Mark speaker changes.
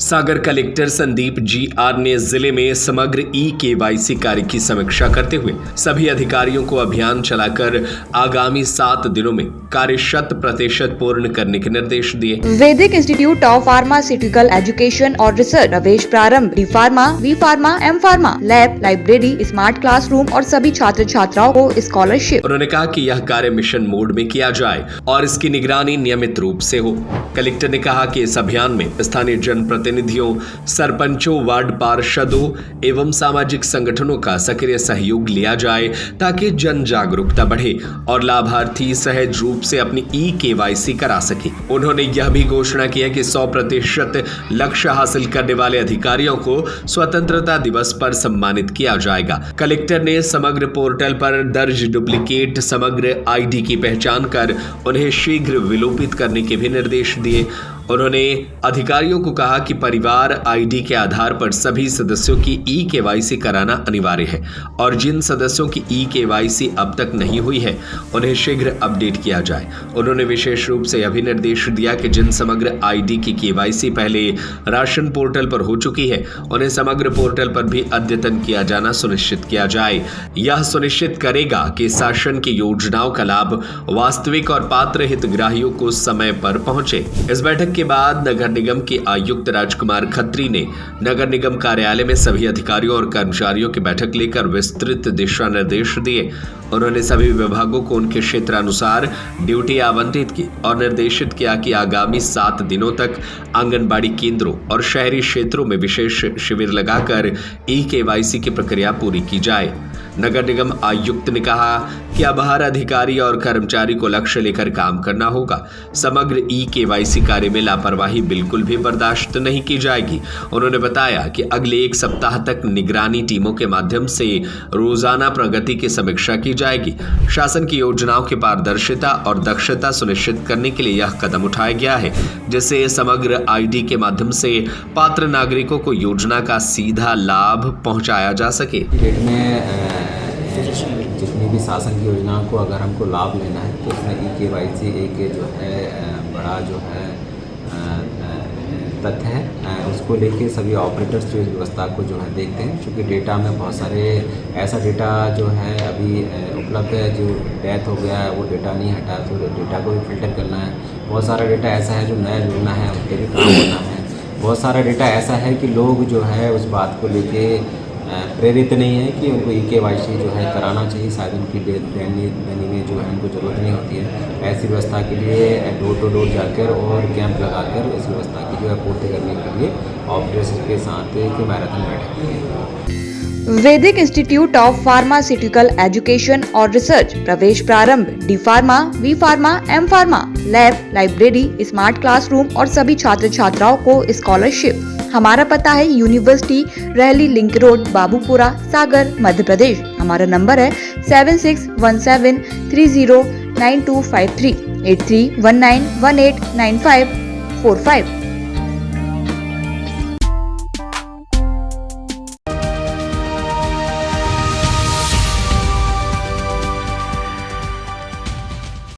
Speaker 1: सागर collector Sandeep G.R.. ने जिले में समग्र ई-केवाईसी कार्य की समीक्षा करते हुए सभी अधिकारियों को अभियान चलाकर आगामी 7 दिनों में कार्य 100% पूर्ण करने के निर्देश दिए।
Speaker 2: Vaidik Institute of Pharmaceutical Education और रिसर्च प्रवेश प्रारंभ D Pharma, B Pharma, M Pharma, lab, library, smart classroom और सभी छात्र छात्राओं को स्कॉलरशिप।
Speaker 1: उन्होंने कहा कि यह कार्य मिशन मोड में किया जाए और इसकी निगरानी नियमित रूप से हो। कलेक्टर ने कहा कि इस अभियान में स्थानीय जनप्रतिनिधियों, सरपंचों, वार्ड पार्षदों एवं सामाजिक संगठनों का सक्रिय सहयोग लिया जाए ताकि जन जागरूकता बढ़े और लाभार्थी सहज रूप से अपनी ई-केवाईसी करा सके। उन्होंने यह भी घोषणा किया कि 100% लक्ष्य हासिल करने वाले अधिकारियों को स्वतंत्रता दिवस पर सम्मानित किया जाएगा। कलेक्टर ने समग्र पोर्टल पर दर्ज डुप्लीकेट समग्र आईडी की पहचान कर उन्हें शीघ्र विलोपित करने के भी निर्देश दिए। उन्होंने अधिकारियों को कहा कि परिवार आईडी के आधार पर सभी सदस्यों की ई-केवाईसी कराना अनिवार्य है और जिन सदस्यों की ई-केवाईसी अब तक नहीं हुई है उन्हें शीघ्र अपडेट किया जाए। उन्होंने विशेष रूप से यह भी निर्देश दिया कि जिन समग्र आईडी की केवाईसी पहले राशन पोर्टल पर हो चुकी है उन्हें समग्र पोर्टल पर भी अद्यतन किया जाना सुनिश्चित किया जाए। यह सुनिश्चित करेगा कि शासन की योजनाओं का लाभ वास्तविक और पात्र हितग्राहियों को समय पर पहुंचे। इस बैठक के बाद नगर निगम के आयुक्त राजकुमार खत्री ने नगर निगम कार्यालय में सभी अधिकारियों और कर्मचारियों की बैठक लेकर विस्तृत दिशा निर्देश दिए। उन्होंने सभी विभागों को उनके क्षेत्रानुसार ड्यूटी आवंटित की और निर्देशित किया कि आगामी 7 दिनों तक आंगनबाड़ी केंद्रों और शहरी क्षेत्रों में विशेष शिविर लगाकर ई-केवाईसी की प्रक्रिया पूरी की जाए। नगर निगम आयुक्त ने कहा कि अब हर अधिकारी और कर्मचारी को लक्ष्य लेकर काम करना होगा। समग्र ई-केवाईसी कार्य में लापरवाही बिल्कुल भी बर्दाश्त नहीं की जाएगी। उन्होंने बताया कि अगले 1 सप्ताह तक निगरानी टीमों के माध्यम से रोजाना प्रगति की समीक्षा की जाएगी। शासन की योजनाओं की पारदर्शिता और दक्षता सुनिश्चित करने के लिए यह कदम उठाया गया है, जिससे समग्र आईडी के माध्यम से पात्र नागरिकों को योजना का सीधा लाभ पहुंचाया जा सके।
Speaker 3: जितनी भी शासन की योजनाओं को अगर हमको लाभ लेना है तो उसमें ई-केवाईसी एक जो है बड़ा जो है तथ्य है। उसको लेके सभी ऑपरेटर्स जो इस व्यवस्था को जो है देखते हैं, क्योंकि डेटा में बहुत सारे ऐसा डेटा जो है अभी उपलब्ध है जो डेथ हो गया है वो डेटा नहीं हटा, तो डेटा को भी फिल्टर करना है। बहुत सारा डेटा ऐसा है जो नया जुड़ना है उस पर भी काम होना है। बहुत सारा डेटा ऐसा है कि लोग जो है उस बात को लेके प्रेरित नहीं है कि उनको ई-केवाईसी जो है कराना चाहिए, शायद उनकी देने में जो है उनको ज़रूरत नहीं होती है। ऐसी व्यवस्था के लिए डोर टू डोर जाकर और कैंप लगाकर इस व्यवस्था की जो है पूर्ति करने के लिए ऑपरेटर्स के साथ एक मैराथन बैठक की है।
Speaker 2: Vaidik Institute of Pharmaceutical Education और रिसर्च प्रवेश प्रारंभ D Pharma, B Pharma, M Pharma, lab, library, smart classroom और सभी छात्र छात्राओं को स्कॉलरशिप। हमारा पता है यूनिवर्सिटी रहली लिंक रोड, बाबूपुरा, सागर, मध्य प्रदेश। हमारा नंबर है 7617309253 8319189545।